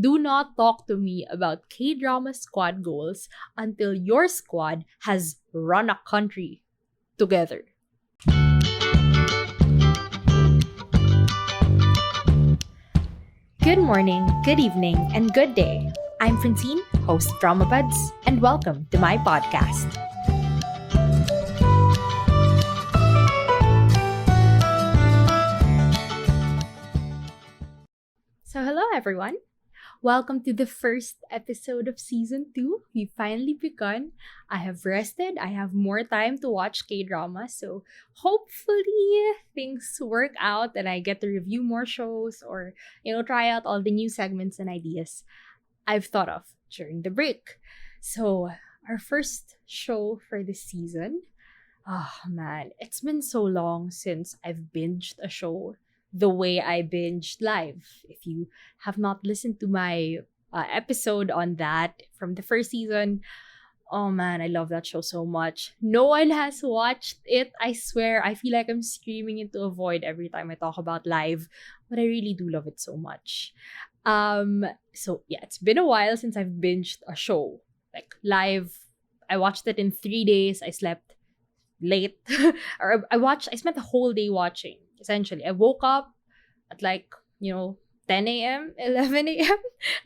Do not talk to me about K-drama squad goals until your squad has run a country together. Good morning, good evening, and good day. I'm Francine, host of Dramabuds, and welcome to my podcast. So hello everyone. Welcome to the first episode of season 2. We've finally begun. I have rested. I have more time to watch K-drama. So hopefully things work out and I get to review more shows or, try out all the new segments and ideas I've thought of during the break. So our first show for this season. Oh man, it's been so long since I've binged a show the way I binged live. If you have not listened to my episode on that from the first season, oh man, I love that show so much. No one has watched it. I swear, I feel like I'm screaming into a void every time I talk about live, but I really do love it so much. So yeah, it's been a while since I've binged a show. Like live, I watched it in 3 days. I slept late. Or I spent the whole day watching. Essentially, I woke up at 10 a.m., 11 a.m.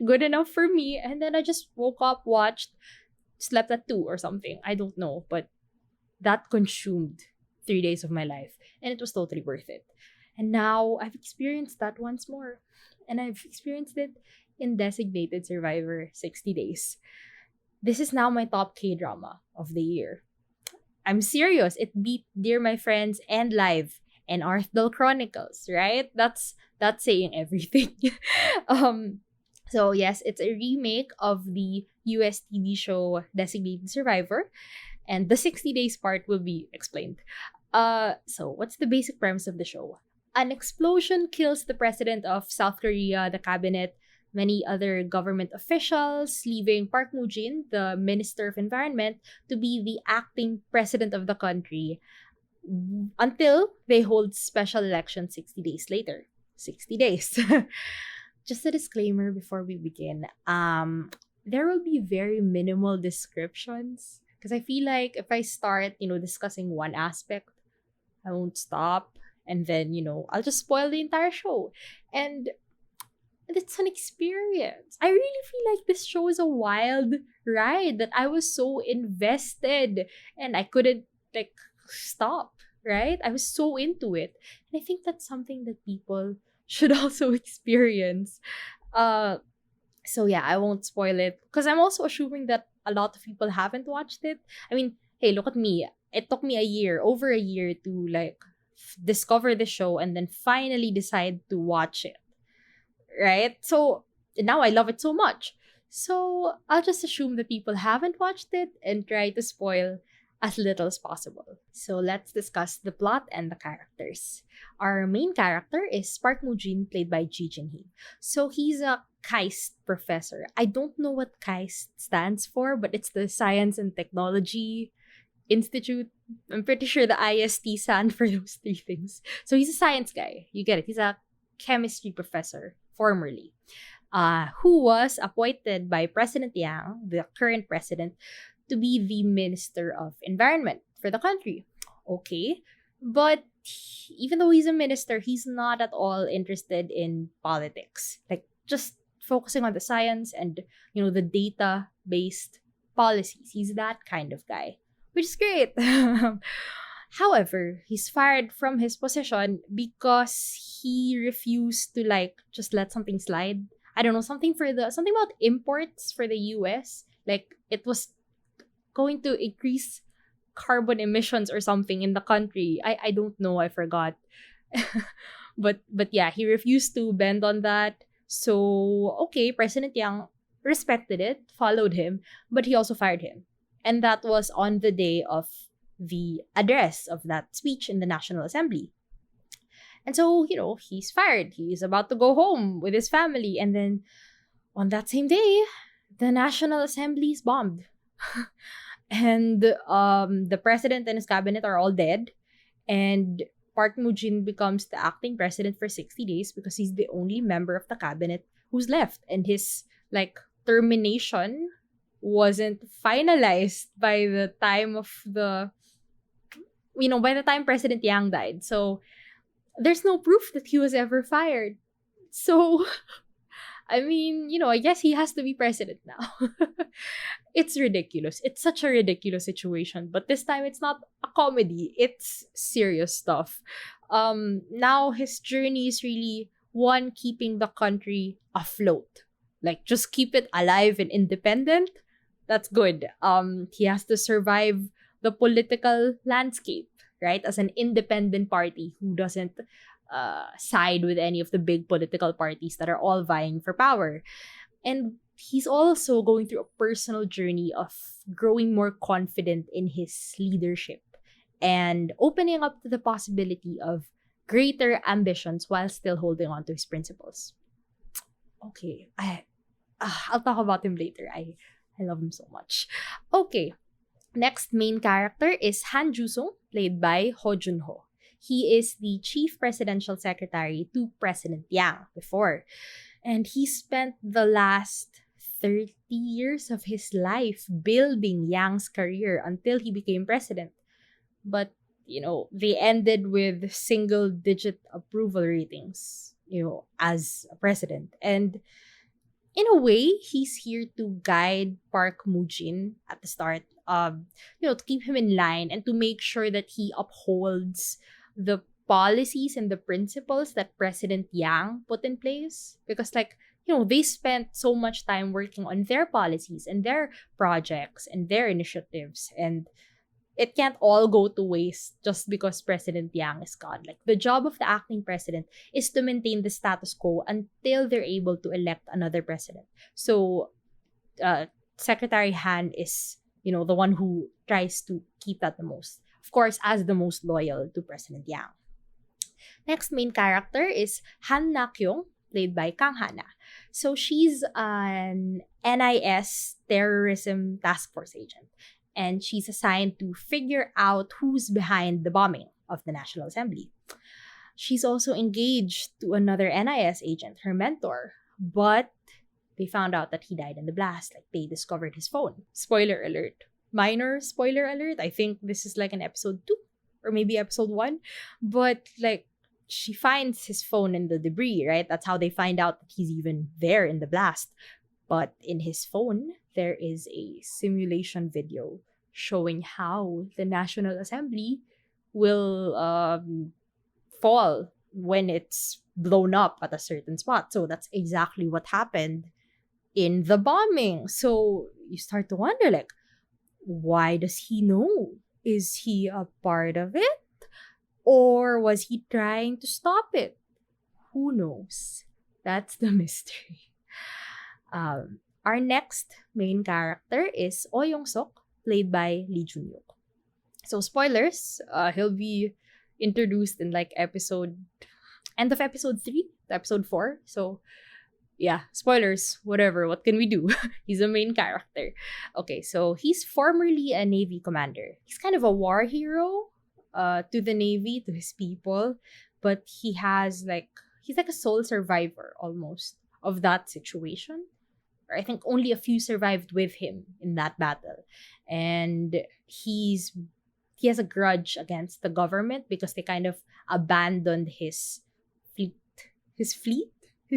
Good enough for me. And then I just woke up, watched, slept at 2 or something. I don't know. But that consumed 3 days of my life. And it was totally worth it. And now I've experienced that once more. And I've experienced it in Designated Survivor 60 Days. This is now my top K-drama of the year. I'm serious. It beat Dear My Friends and Live and Arthdal Chronicles, right? That's saying everything. So yes, it's a remake of the US TV show Designated Survivor, and the 60 days part will be explained. So what's the basic premise of the show? An explosion kills the president of South Korea, the cabinet, many other government officials, leaving Park Moo-jin, the Minister of Environment, to be the acting president of the country until they hold special election 60 days later. 60 days. Just a disclaimer before we begin. There will be very minimal descriptions because I feel like if I start, discussing one aspect, I won't stop, and then, I'll just spoil the entire show. And it's an experience. I really feel like this show is a wild ride that I was so invested and I couldn't stop, right? I was so into it. And I think that's something that people should also experience. So yeah, I won't spoil it because I'm also assuming that a lot of people haven't watched it. I mean, hey, look at me. It took me over a year to discover the show and then finally decide to watch it. Right? So now I love it so much. So I'll just assume that people haven't watched it and try to spoil as little as possible. So let's discuss the plot and the characters. Our main character is Park Moo-jin, played by Ji Jin-hee. So he's a KAIST professor. I don't know what KAIST stands for, but it's the Science and Technology Institute. I'm pretty sure the IST stand for those 3 things. So he's a science guy. You get it. He's a chemistry professor, formerly, who was appointed by President Yang, the current president, to be the Minister of Environment for the country. Okay, but even though he's a minister, he's not at all interested in politics. Just focusing on the science and, the data-based policies. He's that kind of guy, which is great. However, he's fired from his position because he refused to just let something slide. I don't know, something about imports for the US. It was going to increase carbon emissions or something in the country. I don't know, I forgot. but yeah, he refused to bend on that. So okay, President Yang respected it, followed him, but he also fired him. And that was on the day of the address of that speech in the National Assembly. And so, he's fired. He's about to go home with his family. And then on that same day, the National Assembly is bombed. And the president and his cabinet are all dead. And Park Moo-jin becomes the acting president for 60 days because he's the only member of the cabinet who's left, and his like termination wasn't finalized by the time of the by the time President Yang died. So there's no proof that he was ever fired. So I mean, I guess he has to be president now. It's ridiculous. It's such a ridiculous situation. But this time it's not a comedy. It's serious stuff. Now his journey is really one, keeping the country afloat. Like, just keep it alive and independent. That's good. He has to survive the political landscape, right? As an independent party who doesn't side with any of the big political parties that are all vying for power. And he's also going through a personal journey of growing more confident in his leadership and opening up to the possibility of greater ambitions while still holding on to his principles. Okay, I'll talk about him later. I love him so much. Okay, next main character is Han Joo-sung, played by Ho Jun-ho. He is the chief presidential secretary to President Yang before. And he spent the last 30 years of his life building Yang's career until he became president. But, they ended with single-digit approval ratings, as a president. And in a way, he's here to guide Park Moo-jin at the start, to keep him in line and to make sure that he upholds the policies and the principles that President Yang put in place. Because, they spent so much time working on their policies and their projects and their initiatives. And it can't all go to waste just because President Yang is gone. Like, the job of the acting president is to maintain the status quo until they're able to elect another president. So, Secretary Han is, the one who tries to keep that the most. Of course, as the most loyal to President Yang. Next main character is Han Na-kyung, played by Kang Hana. So she's an NIS terrorism task force agent. And she's assigned to figure out who's behind the bombing of the National Assembly. She's also engaged to another NIS agent, her mentor. But they found out that he died in the blast. Like, they discovered his phone. Spoiler alert. Minor spoiler alert. I think this is like an episode 2 or maybe episode 1. But she finds his phone in the debris, right? That's how they find out that he's even there in the blast. But in his phone, there is a simulation video showing how the National Assembly will fall when it's blown up at a certain spot. So that's exactly what happened in the bombing. So you start to wonder, why does he know? Is he a part of it? Or was he trying to stop it? Who knows? That's the mystery. Our next main character is Oh Young-sok, played by Lee Jun-hyuk. So spoilers, he'll be introduced in end of episode 3 to episode 4. So yeah, spoilers, whatever, what can we do? He's a main character. Okay, so he's formerly a Navy commander. He's kind of a war hero to the Navy, to his people, but he's like a sole survivor almost of that situation. Or I think only a few survived with him in that battle. And he has a grudge against the government because they kind of abandoned his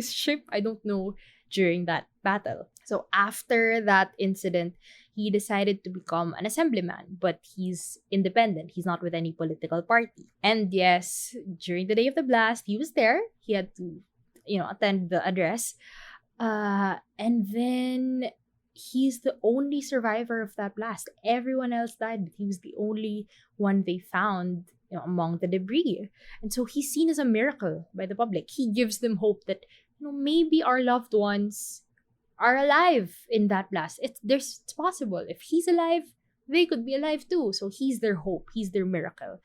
ship, I don't know, during that battle. So after that incident, he decided to become an assemblyman, but he's independent. He's not with any political party. And yes, during the day of the blast, he was there. He had to, attend the address. And then he's the only survivor of that blast. Everyone else died, but he was the only one they found, among the debris. And so he's seen as a miracle by the public. He gives them hope that, maybe our loved ones are alive in that blast. It's possible. If he's alive, they could be alive too. So he's their hope. He's their miracle.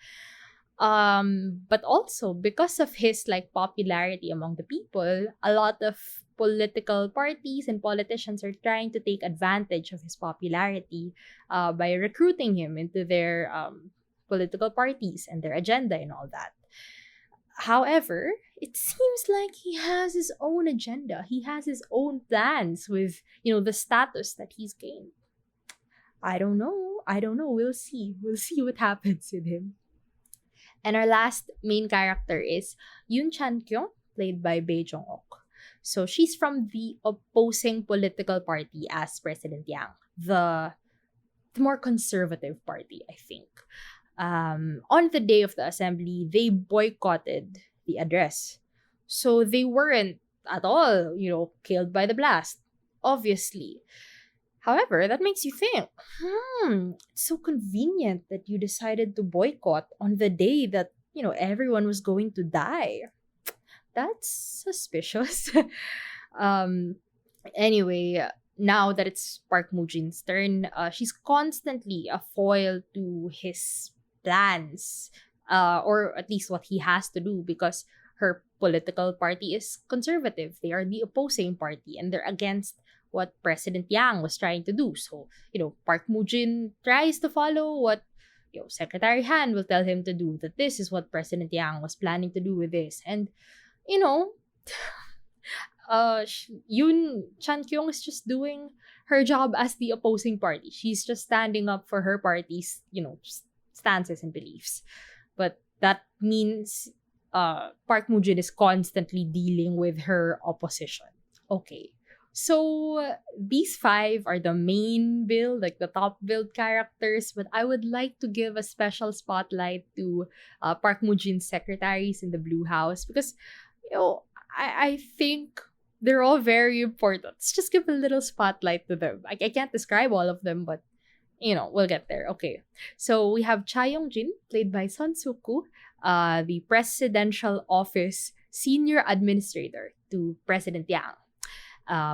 But also because of his popularity among the people, a lot of political parties and politicians are trying to take advantage of his popularity by recruiting him into their political parties and their agenda and all that. However, it seems like he has his own agenda. He has his own plans with, the status that he's gained. I don't know. I don't know. We'll see. We'll see what happens with him. And our last main character is Yoon Chan-kyung, played by Bae Jong-ok. So she's from the opposing political party as President Yang, the more conservative party, I think. On the day of the assembly, they boycotted the address. So they weren't at all, killed by the blast, obviously. However, that makes you think, it's so convenient that you decided to boycott on the day that, everyone was going to die. That's suspicious. um, anyway, now that it's Park Moo-jin's turn, she's constantly a foil to his plans, or at least what he has to do, because her political party is conservative. They are the opposing party, and they're against what President Yang was trying to do. So, Park Moo-jin tries to follow what Secretary Han will tell him to do, that this is what President Yang was planning to do with this. And, Yoon Chan-kyung is just doing her job as the opposing party. She's just standing up for her party's, stances and beliefs. But that means Park Moo-jin is constantly dealing with her opposition. Okay. So these 5 are the main build, like the top build characters, but I would like to give a special spotlight to Park Moo-jin's secretaries in the Blue House, because I think they're all very important. Let's just give a little spotlight to them. I can't describe all of them, but we'll get there. Okay. So we have Cha Yong-jin, played by Son Soo-koo, the presidential office senior administrator to President Yang.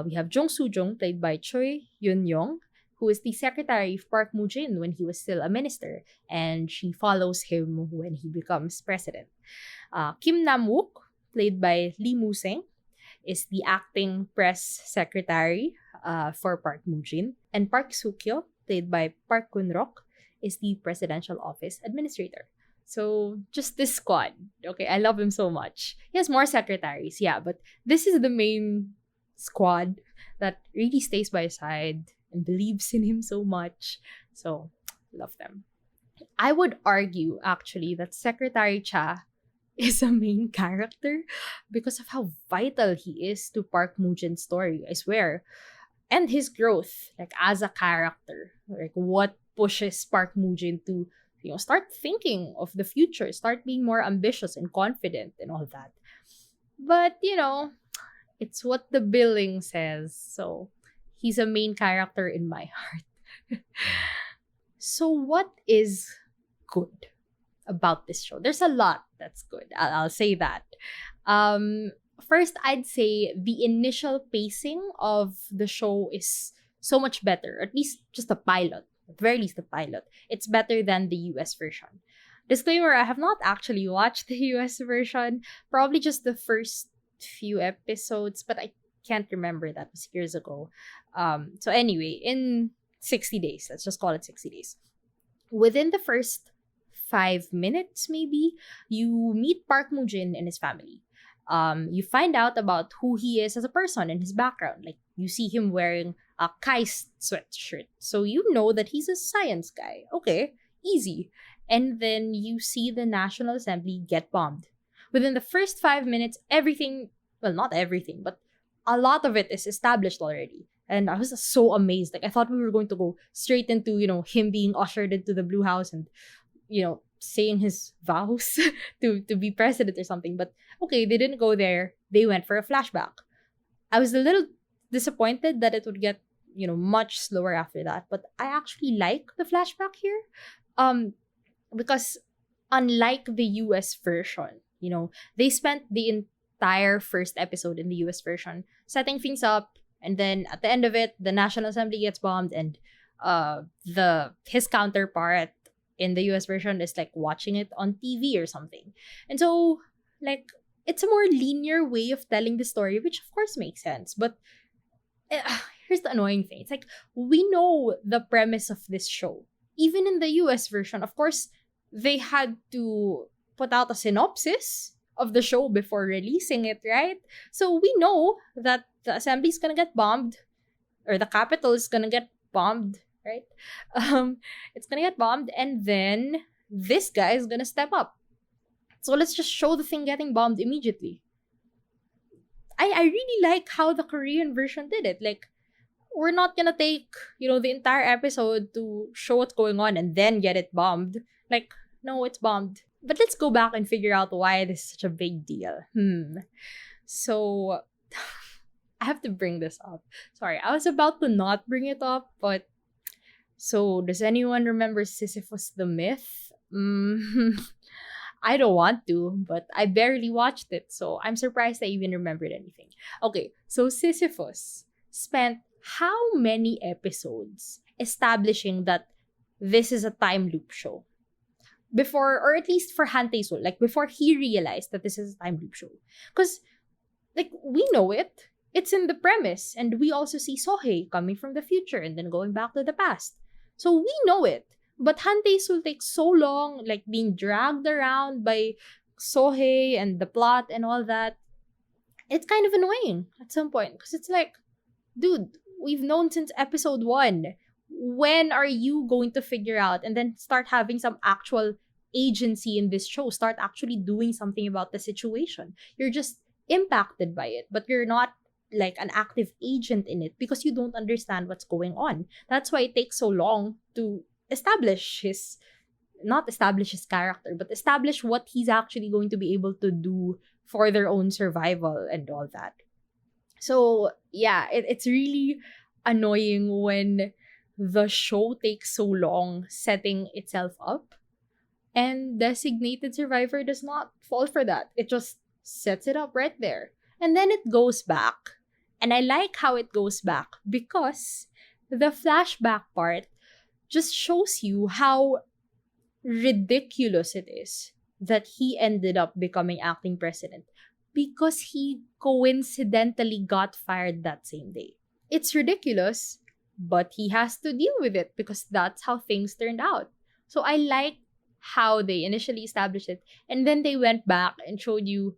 We have Jong Soo-jung, played by Choi Yun-yong, who is the secretary of Park Moo-jin when he was still a minister, and she follows him when he becomes president. Kim Nam-wook, played by Lee Moo-seng, is the acting press secretary for Park Moo-jin, and Park Soo-kyo, played by Park Kun-rok, is the presidential office administrator. So, just this squad. Okay, I love him so much. He has more secretaries, yeah, but this is the main squad that really stays by his side and believes in him so much. So, love them. I would argue, actually, that Secretary Cha is a main character because of how vital he is to Park Moo-jin's story, I swear. And his growth, like, as a character. Like, what pushes Park Moo-jin to, start thinking of the future, start being more ambitious and confident and all that. But, it's what the billing says. So, he's a main character in my heart. So, what is good about this show? There's a lot that's good. I'll say that. First, I'd say the initial pacing of the show is so much better. At least just the pilot. At the very least, the pilot. It's better than the US version. Disclaimer, I have not actually watched the US version. Probably just the first few episodes, but I can't remember. That was years ago. So anyway, in 60 days, let's just call it 60 days. Within the first 5 minutes, maybe, you meet Park Moo-jin and his family. You find out about who he is as a person and his background. Like, you see him wearing a KAIST sweatshirt. So you know that he's a science guy. Okay, easy. And then you see the National Assembly get bombed. Within the first 5 minutes, everything, well, not everything, but a lot of it is established already. And I was so amazed. Like, I thought we were going to go straight into, him being ushered into the Blue House and, saying his vows to be president or something. But okay, they didn't go there. They went for a flashback. I was a little disappointed that it would get, much slower after that. But I actually like the flashback here. Because unlike the US version, they spent the entire first episode in the US version setting things up, and then at the end of it, the National Assembly gets bombed, and his counterpart in the US version is like watching it on TV or something. And so, like, it's a more linear way of telling the story, which of course makes sense. But here's the annoying thing. It's like, we know the premise of this show. Even in the US version, of course, they had to put out a synopsis of the show before releasing it, right? So we know that the assembly is gonna get bombed, or the capital is gonna get bombed, right? It's gonna get bombed, and then this guy is gonna step up. So let's just show the thing getting bombed immediately. I really like how the Korean version did it. Like, we're not gonna take, the entire episode to show what's going on and then get it bombed. Like, no, it's bombed. But let's go back and figure out why this is such a big deal. So, I have to bring this up. Sorry, I was about to not bring it up, but... So, does anyone remember Sisyphus the myth? I don't want to, but I barely watched it, so I'm surprised I even remembered anything. Okay, so Sisyphus spent how many episodes establishing that this is a time loop show? Before, or at least for Han Tae-sul, like before he realized that this is a time loop show. Because, like, we know it. It's in the premise, and we also see Sohei coming from the future and then going back to the past. So we know it. But Han Tae-sul takes so long, like being dragged around by Sohei and the plot and all that. It's kind of annoying at some point. Because it's like, dude, we've known since episode 1. When are you going to figure out and then start having some actual agency in this show? Start actually doing something about the situation. You're just impacted by it, but you're not like an active agent in it because you don't understand what's going on. That's why it takes so long to establish not establish his character, but establish what he's actually going to be able to do for their own survival and all that. So, yeah, it's really annoying when the show takes so long setting itself up and Designated Survivor does not fall for that. It just sets it up right there. And then it goes back. And I like how it goes back because the flashback part just shows you how ridiculous it is that he ended up becoming acting president because he coincidentally got fired that same day. It's ridiculous, but he has to deal with it because that's how things turned out. So I like how they initially established it and then they went back and showed you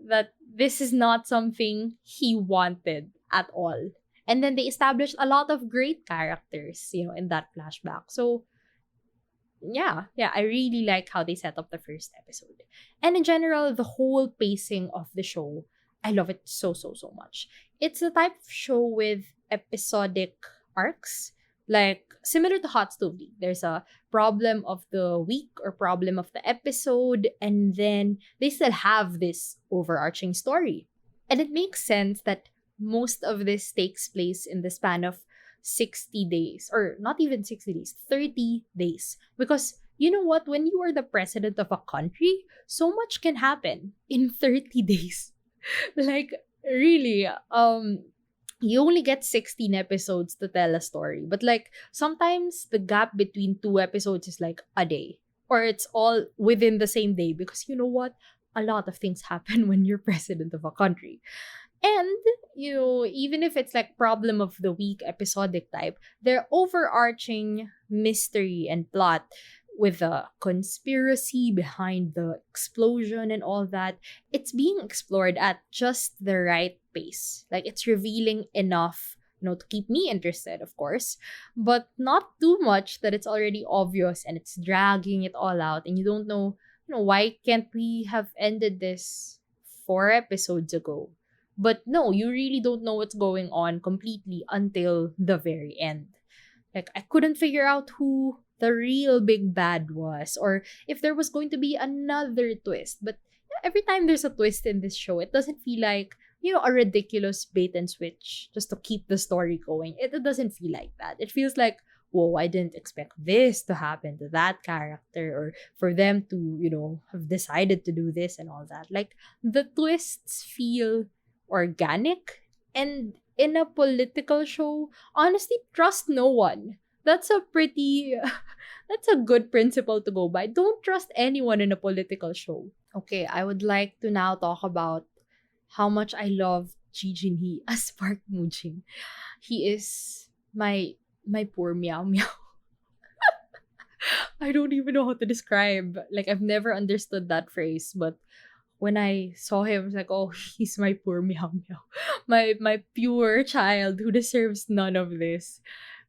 that this is not something he wanted at all. And then they established a lot of great characters, in that flashback. So, yeah, I really like how they set up the first episode. And in general, the whole pacing of the show, I love it so much. It's the type of show with episodic arcs, like similar to Hot Stove League. There's a problem of the week or problem of the episode, and then they still have this overarching story. And it makes sense that most of this takes place in the span of 60 days, or not even 60 days, 30 days. Because you know what? When you are the president of a country, so much can happen in 30 days. Like, really, you only get 16 episodes to tell a story. But like, sometimes the gap between 2 episodes is like a day. Or it's all within the same day. Because you know what? A lot of things happen when you're president of a country. And, even if it's like problem of the week episodic type, their overarching mystery and plot with the conspiracy behind the explosion and all that, it's being explored at just the right pace. Like, it's revealing enough, to keep me interested, of course, but not too much that it's already obvious and it's dragging it all out and you don't know, why can't we have ended this 4 episodes ago? But no, you really don't know what's going on completely until the very end. Like, I couldn't figure out who the real big bad was or if there was going to be another twist. But every time there's a twist in this show, it doesn't feel like, a ridiculous bait and switch just to keep the story going. It doesn't feel like that. It feels like, whoa, I didn't expect this to happen to that character or for them to, have decided to do this and all that. Like, the twists feel organic, and in a political show, honestly, trust no one. That's a good principle to go by. Don't trust anyone in a political show. Okay, I would like to now talk about how much I love Ji Jin Hee as Park Moo Jin. He is my poor meow meow. I don't even know how to describe. Like, I've never understood that phrase, but when I saw him, I was like, oh, he's my poor meow meow. My pure child who deserves none of this.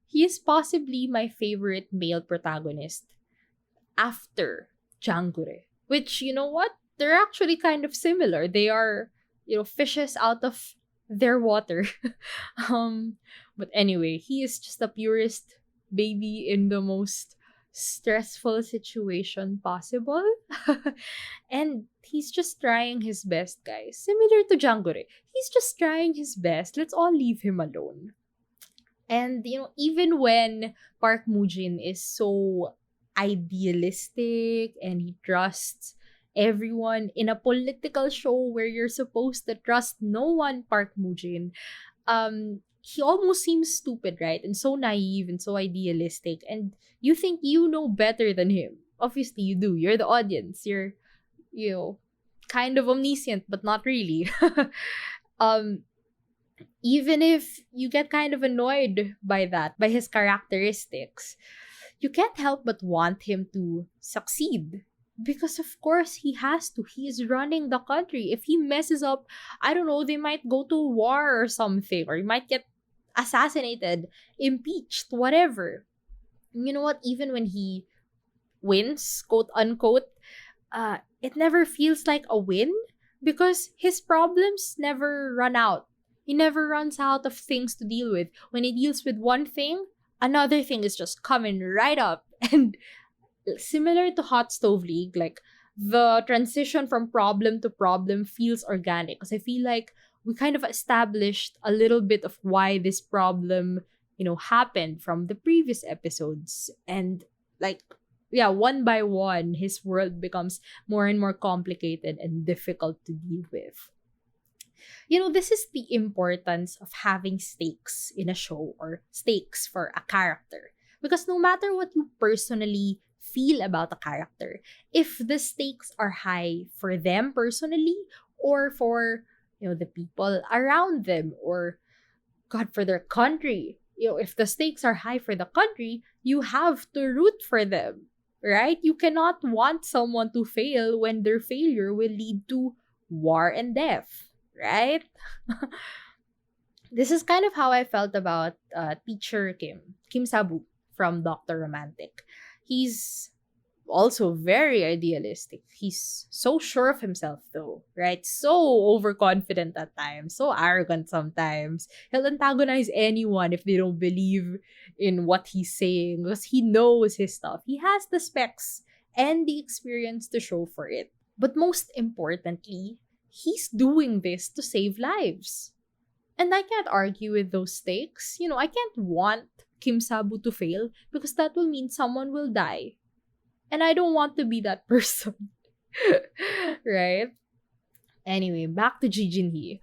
He is possibly my favorite male protagonist after Jangure. Which, you know what? They're actually kind of similar. They are, fishes out of their water. um, but anyway, he is just the purest baby in the most stressful situation possible. And he's just trying his best, guys. Similar to Jangure. He's just trying his best. Let's all leave him alone. And even when Park Mujin is so idealistic and he trusts everyone in a political show where you're supposed to trust no one, Park Mujin, he almost seems stupid, right? And so naive and so idealistic. And you think you know better than him. Obviously, you do. You're the audience. You're, you know, kind of omniscient, but not really. um, Even if you get kind of annoyed by that, by his characteristics, you can't help but want him to succeed. Because of course he has to. He is running the country. If he messes up, I don't know, they might go to war or something, or he might get assassinated, impeached, whatever. You know what? Even when he wins, quote unquote, it never feels like a win because his problems never run out. He never runs out of things to deal with. When he deals with one thing, another thing is just coming right up. And similar to Hot Stove League, like the transition from problem to problem feels organic because I feel like we kind of established a little bit of why this problem, happened from the previous episodes. And like, yeah, one by one, his world becomes more and more complicated and difficult to deal with. This is the importance of having stakes in a show or stakes for a character. Because no matter what you personally feel about a character, if the stakes are high for them personally or for, the people around them or God for their country, if the stakes are high for the country, you have to root for them, right? You cannot want someone to fail when their failure will lead to war and death, right? This is kind of how I felt about teacher Kim Sabu from Dr. Romantic. He's also very idealistic. He's so sure of himself though, right? So overconfident at times, so arrogant sometimes. He'll antagonize anyone if they don't believe in what he's saying because he knows his stuff. He has the specs and the experience to show for it. But most importantly, he's doing this to save lives. And I can't argue with those stakes. I can't want Kim Sabu to fail because that will mean someone will die. And I don't want to be that person. Right? Anyway, back to Ji Jin Hee.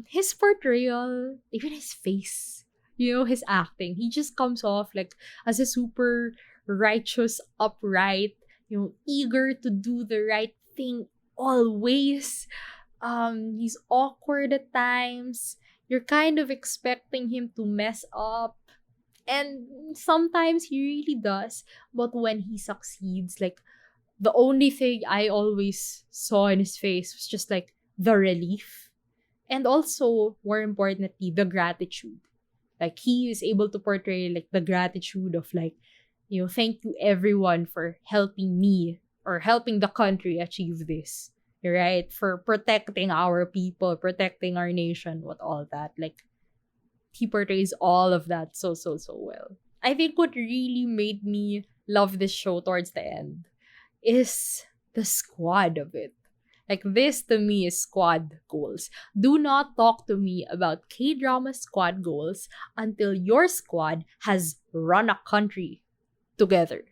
His portrayal, even his face, his acting, he just comes off like as a super righteous, upright, eager to do the right thing always. He's awkward at times. You're kind of expecting him to mess up. And sometimes he really does. But when he succeeds, like, the only thing I always saw in his face was just like the relief. And also, more importantly, the gratitude. Like, he is able to portray like the gratitude of like, thank you everyone for helping me or helping the country achieve this. Right? For protecting our people, protecting our nation, what all that. Like, he portrays all of that so well. I think what really made me love this show towards the end is the squad of it. Like, this to me is squad goals. Do not talk to me about K-drama squad goals until your squad has run a country together.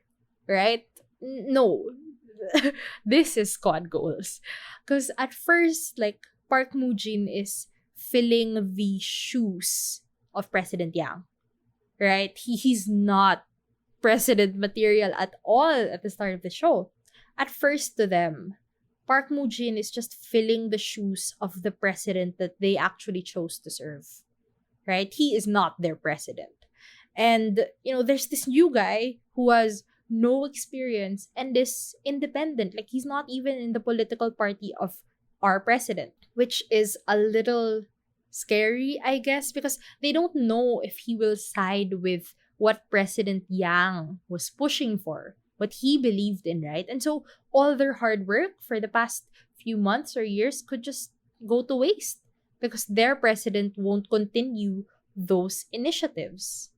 Right? No. This is squad goals. Because at first, like, Park Mujin is filling the shoes of President Yang. Right? He's not president material at all at the start of the show. At first to them, Park Mujin is just filling the shoes of the president that they actually chose to serve. Right? He is not their president. And, there's this new guy who was no experience, and is independent. Like, he's not even in the political party of our president, which is a little scary, I guess, because they don't know if he will side with what President Yang was pushing for, what he believed in, right? And so all their hard work for the past few months or years could just go to waste because their president won't continue those initiatives,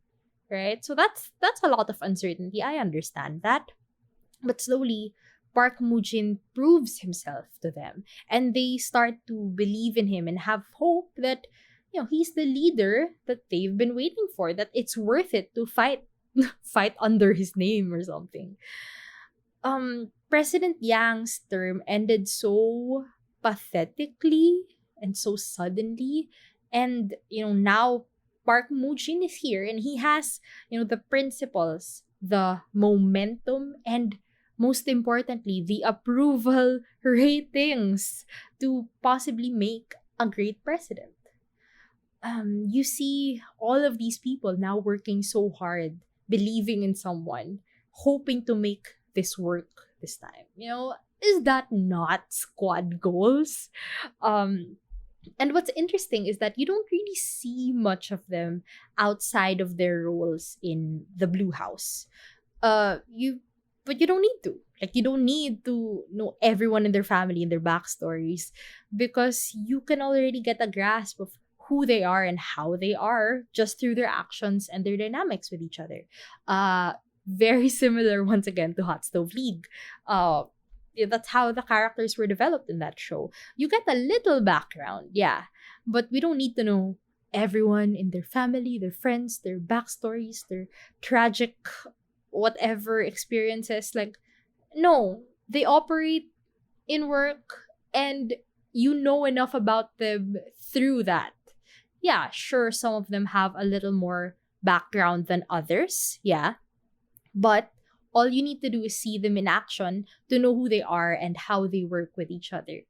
right? So that's a lot of uncertainty. I understand that. But slowly, Park Mujin proves himself to them, and they start to believe in him and have hope that, he's the leader that they've been waiting for, that it's worth it to fight fight under his name or something. President Yang's term ended so pathetically and so suddenly, and now Park Mujin is here, and he has the principles, the momentum, and most importantly, the approval ratings to possibly make a great president. You see all of these people now working so hard, believing in someone, hoping to make this work this time. Is that not squad goals? And what's interesting is that you don't really see much of them outside of their roles in the Blue House. But you don't need to. Like, you don't need to know everyone in their family and their backstories, because you can already get a grasp of who they are and how they are just through their actions and their dynamics with each other. Very similar once again to Hot Stove League. That's how the characters were developed in that show. You get a little background, yeah, but we don't need to know everyone in their family, their friends, their backstories, their tragic whatever experiences. Like, no, they operate in work, and you know enough about them through that. Yeah, sure, some of them have a little more background than others, yeah, but all you need to do is see them in action to know who they are and how they work with each other.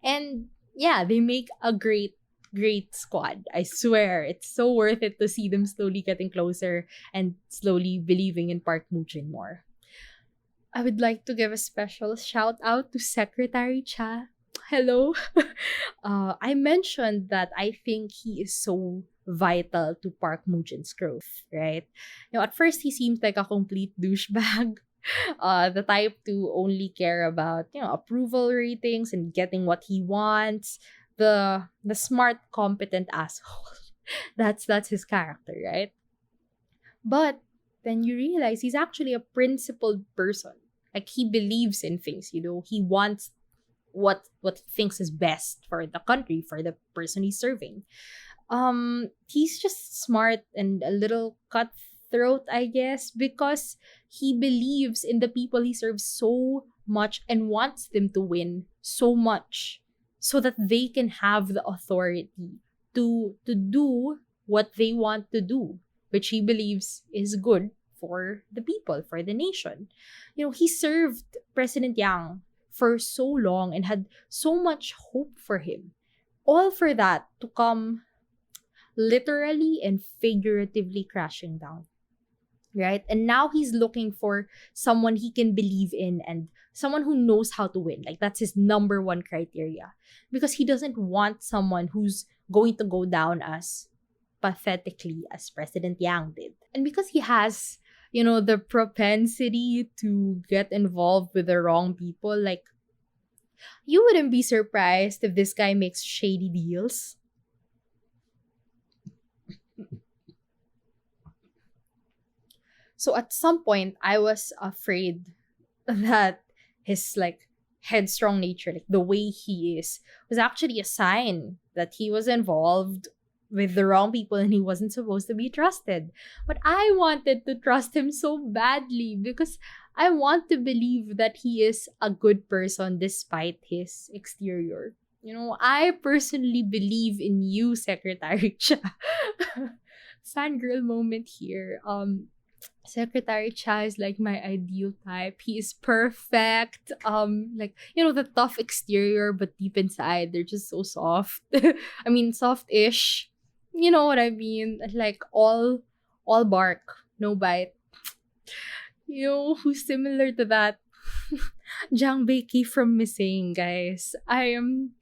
And yeah, they make a great, great squad. I swear, it's so worth it to see them slowly getting closer and slowly believing in Park Mujin more. I would like to give a special shout out to Secretary Cha. Hello. I mentioned that I think he is so vital to Park Mujin's growth, right? At first he seems like a complete douchebag. The type to only care about, approval ratings and getting what he wants. The smart, competent asshole. That's his character, right? But then you realize he's actually a principled person. Like, he believes in things, he wants what he thinks is best for the country, for the person he's serving. He's just smart and a little cutthroat, I guess, because he believes in the people he serves so much and wants them to win so much so that they can have the authority to do what they want to do, which he believes is good for the people, for the nation. He served President Yang for so long and had so much hope for him. All for that to come literally and figuratively crashing down. Right? And now he's looking for someone he can believe in and someone who knows how to win. Like, that's his number one criteria. Because he doesn't want someone who's going to go down as pathetically as President Yang did. And because he has, the propensity to get involved with the wrong people, like, you wouldn't be surprised if this guy makes shady deals. So at some point, I was afraid that his, like, headstrong nature, like the way he is, was actually a sign that he was involved with the wrong people and he wasn't supposed to be trusted. But I wanted to trust him so badly because I want to believe that he is a good person despite his exterior. I personally believe in you, Secretary Cha. Fangirl moment here. Secretary Cha is like my ideal type. He is perfect. The tough exterior, but deep inside, they're just so soft. I mean, soft-ish. You know what I mean? Like, all bark, no bite. You know who's similar to that? Jang Baeki from Missing, guys. I am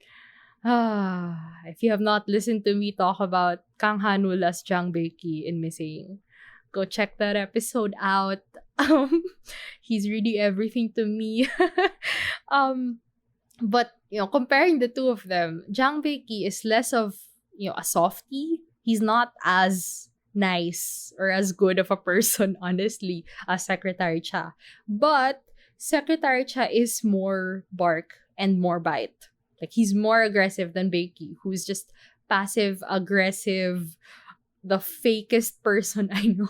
if you have not listened to me talk about Kang Hanul as Jang Baeki in Missing, go check that episode out. Um, he's really everything to me. um, but comparing the two of them, Jang Baeki is less of a softie. He's not as nice or as good of a person, honestly, as Secretary Cha. But Secretary Cha is more bark and more bite. Like he's more aggressive than Baeki, who's just passive aggressive, the fakest person I know.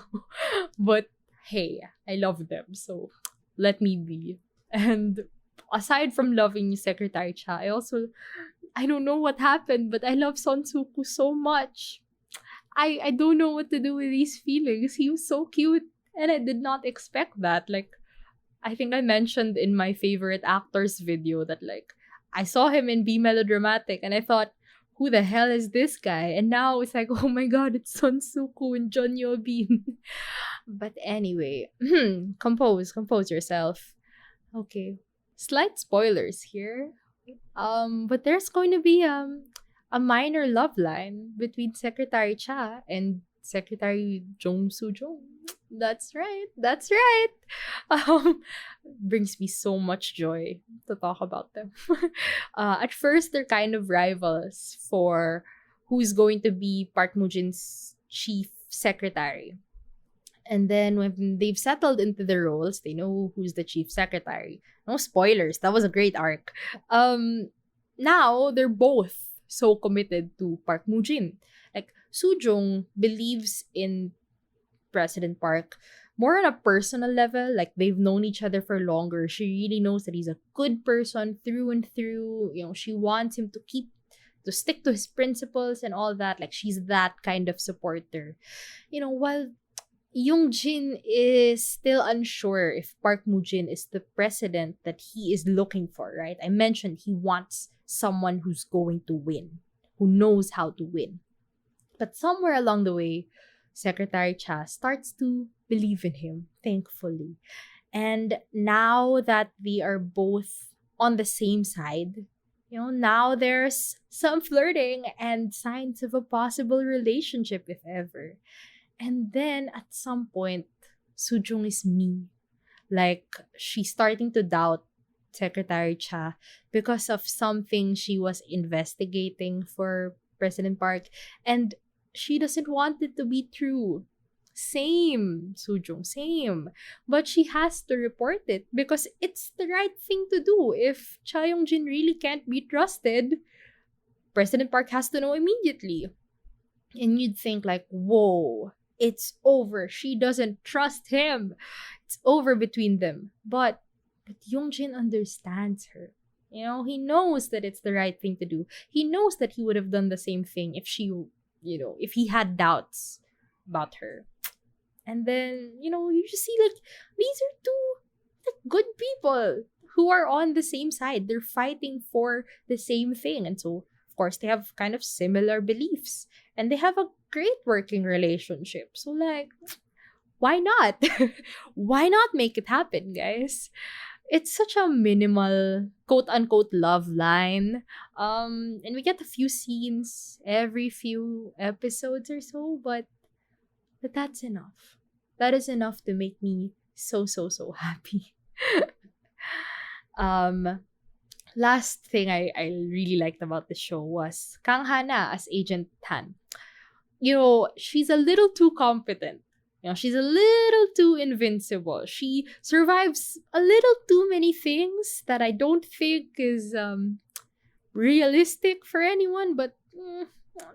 But hey, I love them, so let me be. And aside from loving Secretary Cha, I don't know what happened, but I love Son Soo-koo so much. I don't know what to do with these feelings. He was so cute, and I did not expect that. Like, I think I mentioned in my favorite actors video that like I saw him in Be Melodramatic, and I thought, who the hell is this guy? And now it's like, oh my god, it's Son Soo-koo and John Yo Bin. But anyway, compose yourself. Okay, slight spoilers here. But there's going to be a minor love line between Secretary Cha and Secretary Jong Soo-jung. That's right. That's right. Um, brings me so much joy to talk about them. At first, they're kind of rivals for who's going to be Park Mujin's chief secretary. And then when they've settled into the roles, they know who's the chief secretary. No spoilers. That was a great arc. Now they're both so committed to Park Mujin. Like Soo-jung believes in President Park more on a personal level. Like they've known each other for longer. She really knows that he's a good person through and through. She wants him to stick to his principles and all that. Like she's that kind of supporter. While Yoongjin is still unsure if Park Moo-jin is the president that he is looking for, right? I mentioned he wants someone who's going to win, who knows how to win. But somewhere along the way, Secretary Cha starts to believe in him, thankfully. And now that they are both on the same side, now there's some flirting and signs of a possible relationship, if ever. And then at some point, Soo-jung is me. Like, she's starting to doubt Secretary Cha because of something she was investigating for President Park. And she doesn't want it to be true. Same, Soo-jung, same. But she has to report it because it's the right thing to do. If Cha Young-jin really can't be trusted, President Park has to know immediately. And you'd think like, whoa, it's over. She doesn't trust him. It's over between them. But Young-jin understands her. He knows that it's the right thing to do. He knows that he would have done the same thing if if he had doubts about her. And then, you just see like these are two good people who are on the same side. They're fighting for the same thing. And so, of course, they have kind of similar beliefs. And they have a great working relationship. So, like, why not? Why not make it happen, guys? It's such a minimal, quote-unquote, love line. And we get a few scenes every few episodes or so, but that's enough. That is enough to make me so, so, so happy. Last thing I really liked about the show was Kang Hana as Agent Tan. She's a little too competent. She's a little too invincible. She survives a little too many things that I don't think is realistic for anyone, but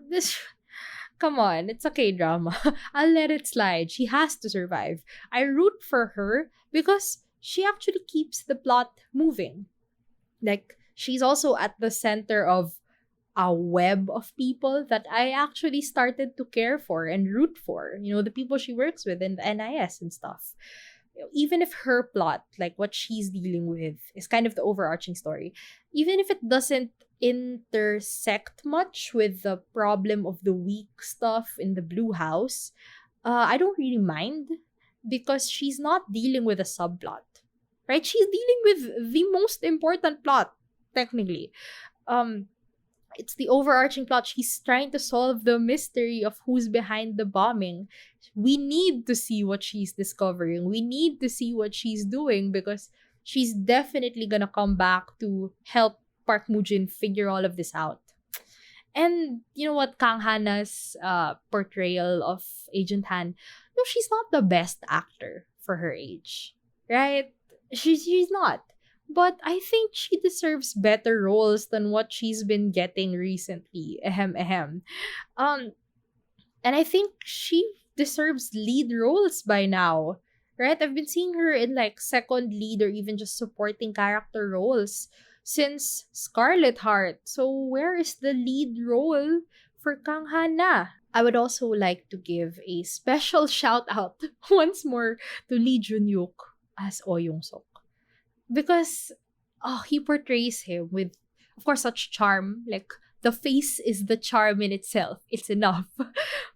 this come on, it's a K-drama. I'll let it slide. She has to survive. I root for her because she actually keeps the plot moving. Like, she's also at the center of a web of people that I actually started to care for and root for. The people she works with in the NIS and stuff. Even if her plot, like what she's dealing with, is kind of the overarching story, even if it doesn't intersect much with the problem of the week stuff in the Blue House, I don't really mind because she's not dealing with a subplot, right? She's dealing with the most important plot, technically. Um, it's the overarching plot. She's trying to solve the mystery of who's behind the bombing. We need to see what she's discovering. We need to see what she's doing because she's definitely gonna come back to help Park Mujin figure all of this out. And you know what, Kang Hana's portrayal of Agent Han, no, she's not the best actor for her age, right? She's not. But I think she deserves better roles than what she's been getting recently. Ahem, ahem. Um, and I think she deserves lead roles by now. Right? I've been seeing her in like second lead or even just supporting character roles since Scarlet Heart. So where is the lead role for Kang Hana? I would also like to give a special shout out once more to Lee Jun-hyuk as Oh Young-sok. Because he portrays him with, of course, such charm. Like, the face is the charm in itself. It's enough.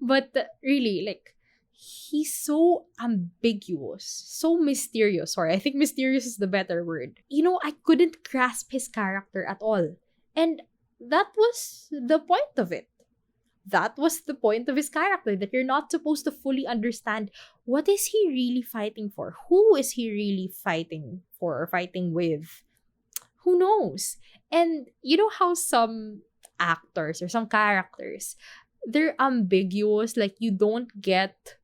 But really, like, he's so ambiguous, so mysterious. Sorry, I think mysterious is the better word. You know, I couldn't grasp his character at all. And that was the point of it. That was the point of his character, that you're not supposed to fully understand what is he really fighting for? Who is he really fighting for or fighting with? Who knows? And you know how some actors or some characters, they're ambiguous, like you don't get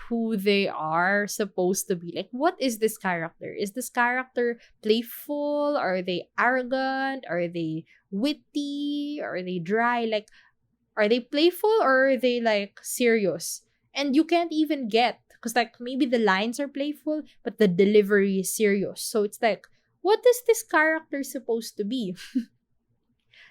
who they are supposed to be. Like, what is this character? Is this character playful? Are they arrogant? Are they witty? Are they dry? Like, are they playful or are they like serious? And you can't even get, because like maybe the lines are playful, but the delivery is serious. So it's like, what is this character supposed to be?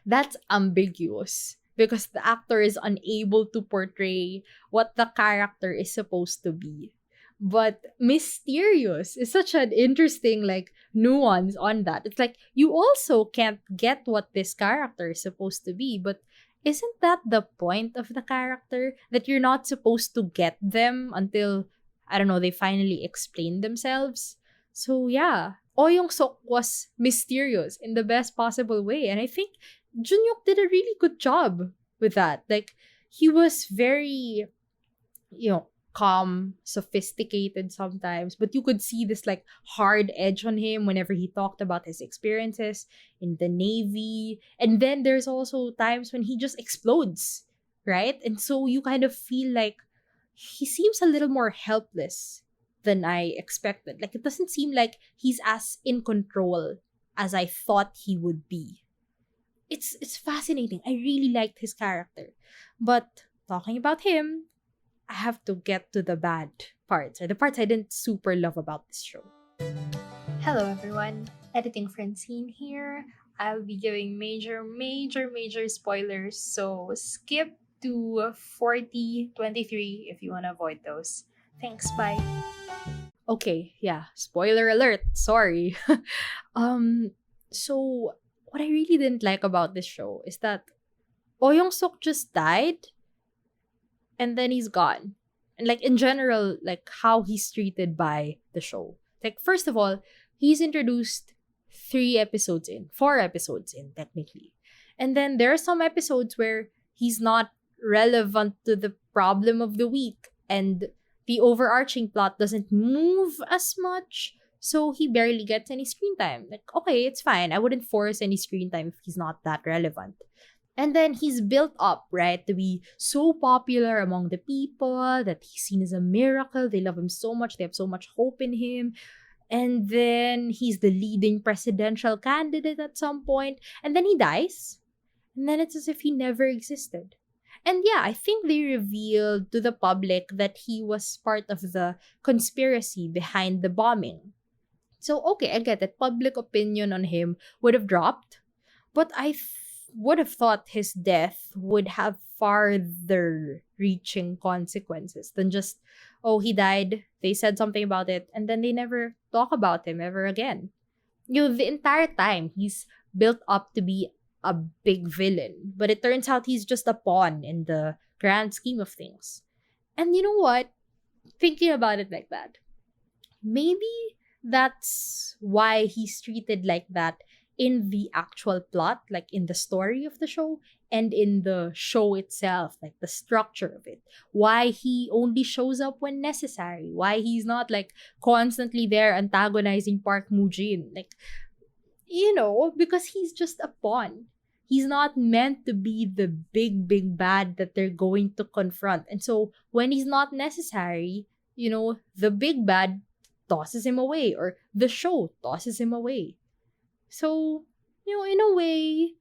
That's ambiguous because the actor is unable to portray what the character is supposed to be. But mysterious is such an interesting like nuance on that. It's like you also can't get what this character is supposed to be, but isn't that the point of the character? That you're not supposed to get them until, I don't know, they finally explain themselves? So yeah, Oh Young-sok was mysterious in the best possible way. And I think Jun-hyuk did a really good job with that. Like, he was very, calm, sophisticated sometimes, but you could see this like hard edge on him whenever he talked about his experiences in the Navy. And then there's also times when he just explodes, right? And so you kind of feel like he seems a little more helpless than I expected. Like, it doesn't seem like he's as in control as I thought he would be. It's fascinating. I really liked his character. But talking about him, I have to get to the bad parts, or the parts I didn't super love about this show. Hello everyone, editing Francine here. I'll be giving major spoilers, so skip to 40:23 if you want to avoid those. Thanks, bye. Okay, yeah, spoiler alert. Sorry. So what I really didn't like about this show is that Oh Young-sok just died and then he's gone. And like in general, like how he's treated by the show. Like, first of all, he's introduced 4 episodes in technically. And then there are some episodes where he's not relevant to the problem of the week and the overarching plot doesn't move as much. So he barely gets any screen time. Like, okay, it's fine. I wouldn't force any screen time if he's not that relevant. And then he's built up, right, to be so popular among the people that he's seen as a miracle. They love him so much. They have so much hope in him. And then he's the leading presidential candidate at some point. And then he dies. And then it's as if he never existed. And yeah, I think they revealed to the public that he was part of the conspiracy behind the bombing. So, okay, I get it. Public opinion on him would have dropped. But I would have thought his death would have farther reaching consequences than just, oh, he died, they said something about it, and then they never talk about him ever again. The entire time, he's built up to be a big villain, but it turns out he's just a pawn in the grand scheme of things. And you know what? thinking about it like that, maybe that's why he's treated like that in the actual plot, like in the story of the show, and in the show itself, like the structure of it. Why he only shows up when necessary. Why he's not like constantly there antagonizing Park Moo-jin. Like, because he's just a pawn. He's not meant to be the big, big bad that they're going to confront. And so when he's not necessary, the big bad tosses him away, or the show tosses him away. So, in a way,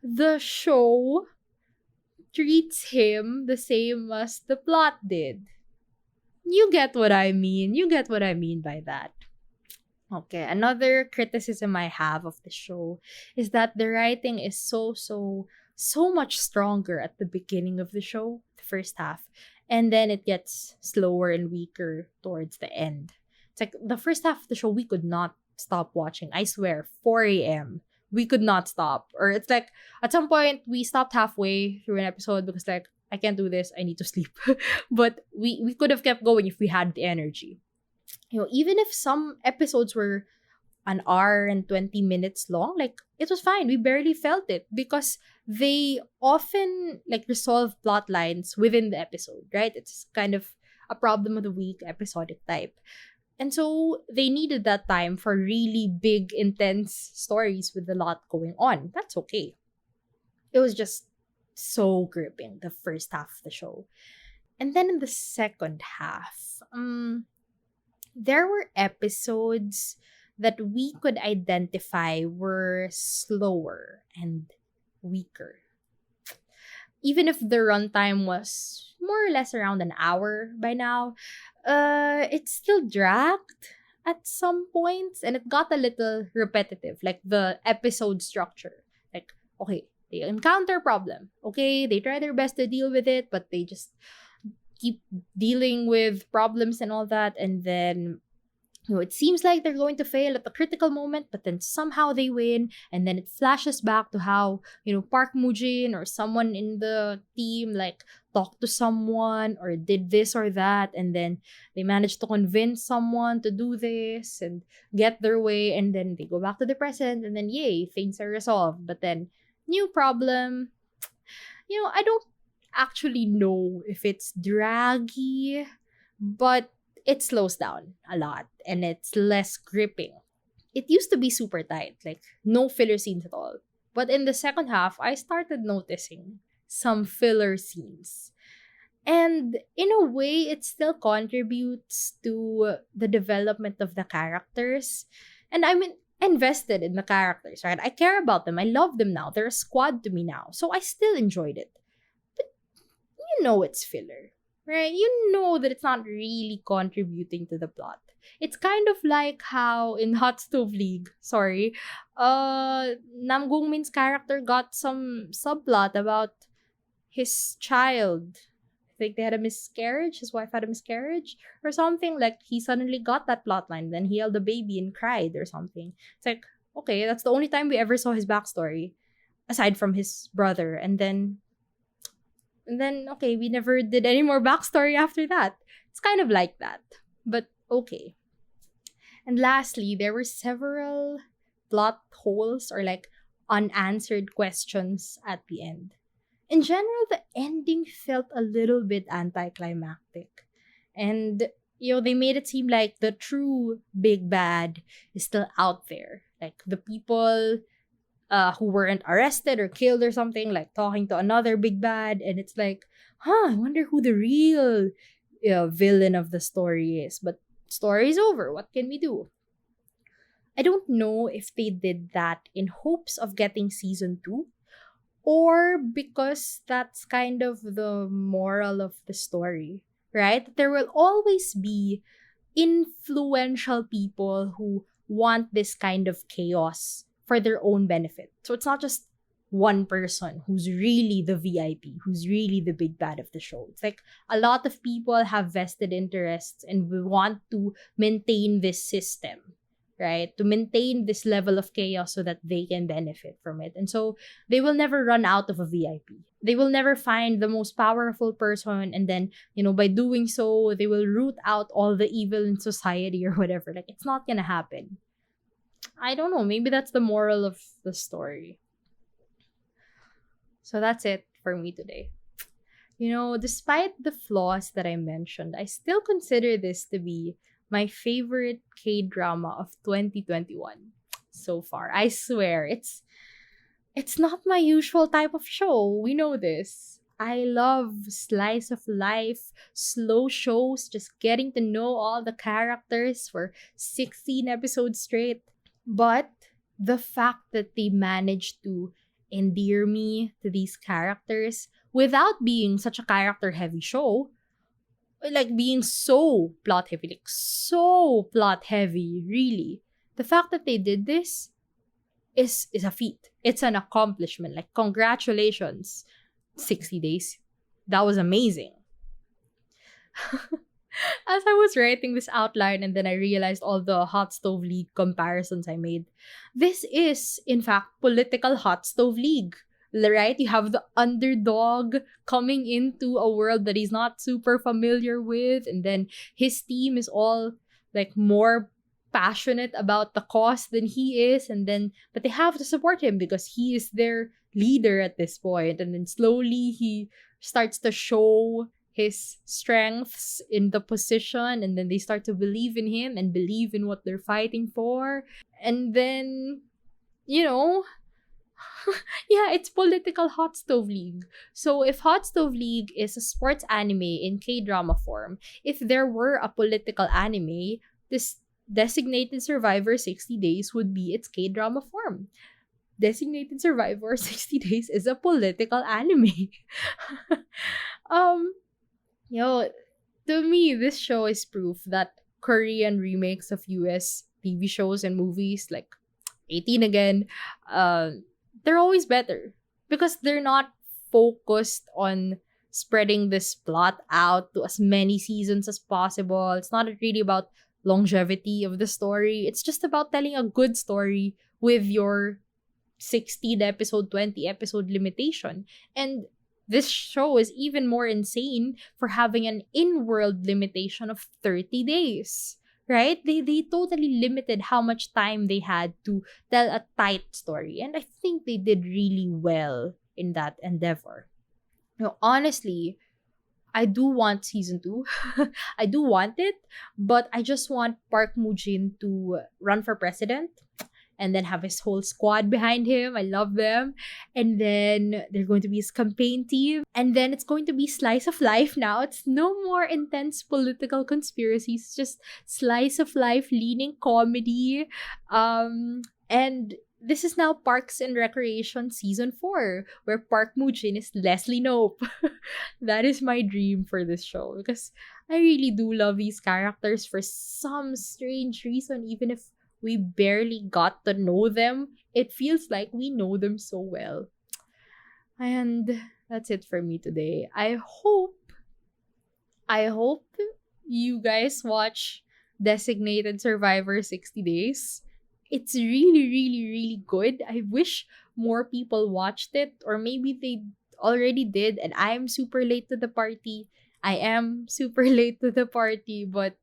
the show treats him the same as the plot did. You get what I mean. You get what I mean by that. Okay, another criticism I have of the show is that the writing is so much stronger at the beginning of the show, the first half, and then it gets slower and weaker towards the end. It's like the first half of the show, we could not stop watching. I swear, 4 a.m. We could not stop. Or it's like, at some point, we stopped halfway through an episode because like, I can't do this, I need to sleep. But we could have kept going if we had the energy. Even if some episodes were an hour and 20 minutes long, like, it was fine. We barely felt it because they often like resolve plot lines within the episode, right? It's kind of a problem of the week episodic type. And so they needed that time for really big, intense stories with a lot going on. That's okay. It was just so gripping, the first half of the show. And then in the second half, there were episodes that we could identify were slower and weaker. Even if the runtime was more or less around an hour by now, it still dragged at some points, and it got a little repetitive, like the episode structure. Like, okay, they encounter problem. Okay, they try their best to deal with it, but they just keep dealing with problems and all that, and then it seems like they're going to fail at the critical moment, but then somehow they win, and then it flashes back to how, Park Moo-jin or someone in the team like talked to someone or did this or that, and then they managed to convince someone to do this and get their way, and then they go back to the present, and then yay, things are resolved. But then new problem. I don't actually know if it's draggy, but it slows down a lot and it's less gripping. It used to be super tight, like no filler scenes at all. But in the second half, I started noticing some filler scenes. And in a way, it still contributes to the development of the characters. And I'm invested in the characters, right? I care about them. I love them now. They're a squad to me now. So I still enjoyed it. But it's filler. Right? You know that it's not really contributing to the plot. It's kind of like how in Hot Stove League, Nam Gongmin's character got some subplot about his child. I think they had a miscarriage. His wife had a miscarriage or something. Like, he suddenly got that plot line. Then he held a baby and cried or something. It's like, okay, that's the only time we ever saw his backstory, aside from his brother. And then, okay, we never did any more backstory after that. It's kind of like that. But okay. And lastly, there were several plot holes or like unanswered questions at the end. In general, the ending felt a little bit anticlimactic. And, they made it seem like the true big bad is still out there. Like, the people who weren't arrested or killed or something, like talking to another big bad, and it's like, I wonder who the real villain of the story is. But story's over. What can we do? I don't know if they did that in hopes of getting season 2, or because that's kind of the moral of the story, right? There will always be influential people who want this kind of chaos for their own benefit. So it's not just one person who's really the VIP, who's really the big bad of the show. It's like a lot of people have vested interests and we want to maintain this system. right? To maintain this level of chaos so that they can benefit from it. And so they will never run out of a VIP. They will never find the most powerful person, and then, by doing so, they will root out all the evil in society or whatever. Like, it's not gonna happen. I don't know, maybe that's the moral of the story. So that's it for me today. Despite the flaws that I mentioned, I still consider this to be my favorite K-drama of 2021 so far. I swear, it's not my usual type of show. We know this. I love slice of life, slow shows, just getting to know all the characters for 16 episodes straight. But the fact that they managed to endear me to these characters without being such a character-heavy show, like being so plot-heavy, really. The fact that they did this is a feat. It's an accomplishment. Like, congratulations. 60 days. That was amazing. As I was writing this outline and then I realized all the Hot Stove League comparisons I made, this is, in fact, political Hot Stove League. Right? You have the underdog coming into a world that he's not super familiar with, and then his team is all like more passionate about the cause than he is, but they have to support him because he is their leader at this point. And then slowly he starts to show his strengths in the position, and then they start to believe in him and believe in what they're fighting for. And then, yeah, it's political Hot Stove League. So if Hot Stove League is a sports anime in K-drama form, if there were a political anime, this Designated Survivor 60 Days would be its K-drama form. Designated Survivor 60 Days is a political anime. To me, this show is proof that Korean remakes of US TV shows and movies like 18 again, they're always better because they're not focused on spreading this plot out to as many seasons as possible. It's not really about longevity of the story. It's just about telling a good story with your 16 episode, 20 episode limitation. And this show is even more insane for having an in-world limitation of 30 days. Right? They totally limited how much time they had to tell a tight story. And I think they did really well in that endeavor. Honestly, I do want season 2. I do want it, but I just want Park Moo-jin to run for president and then have his whole squad behind him. I love them. And then they're going to be his campaign team. And then it's going to be slice of life now. It's no more intense political conspiracies. It's just slice of life leaning comedy. And this is now Parks and Recreation Season 4, where Park Moo-jin is Leslie Knope. That is my dream for this show because I really do love these characters for some strange reason. Even if we barely got to know them, it feels like we know them so well. And that's it for me today. I hope you guys watch Designated Survivor 60 Days. It's really, really, really good. I wish more people watched it, or maybe they already did and I'm super late to the party. I am super late to the party, but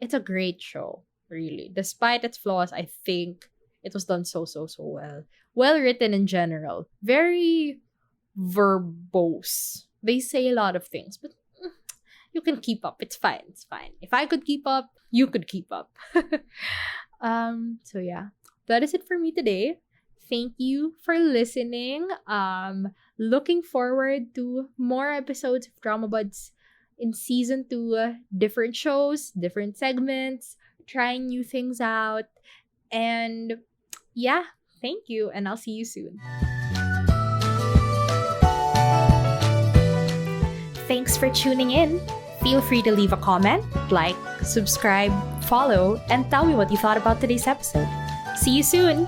it's a great show. Really. Despite its flaws, I think it was done so well. Well written in general. Very verbose. They say a lot of things, but you can keep up. It's fine. If I could keep up, you could keep up. So yeah, that is it for me today. Thank you for listening. Looking forward to more episodes of Dramabuds in season 2. Different shows, different segments, trying new things out. And yeah, thank you, and I'll see you soon. Thanks for tuning in. Feel free to leave a comment, like, subscribe, follow, and tell me what you thought about today's episode. See you soon!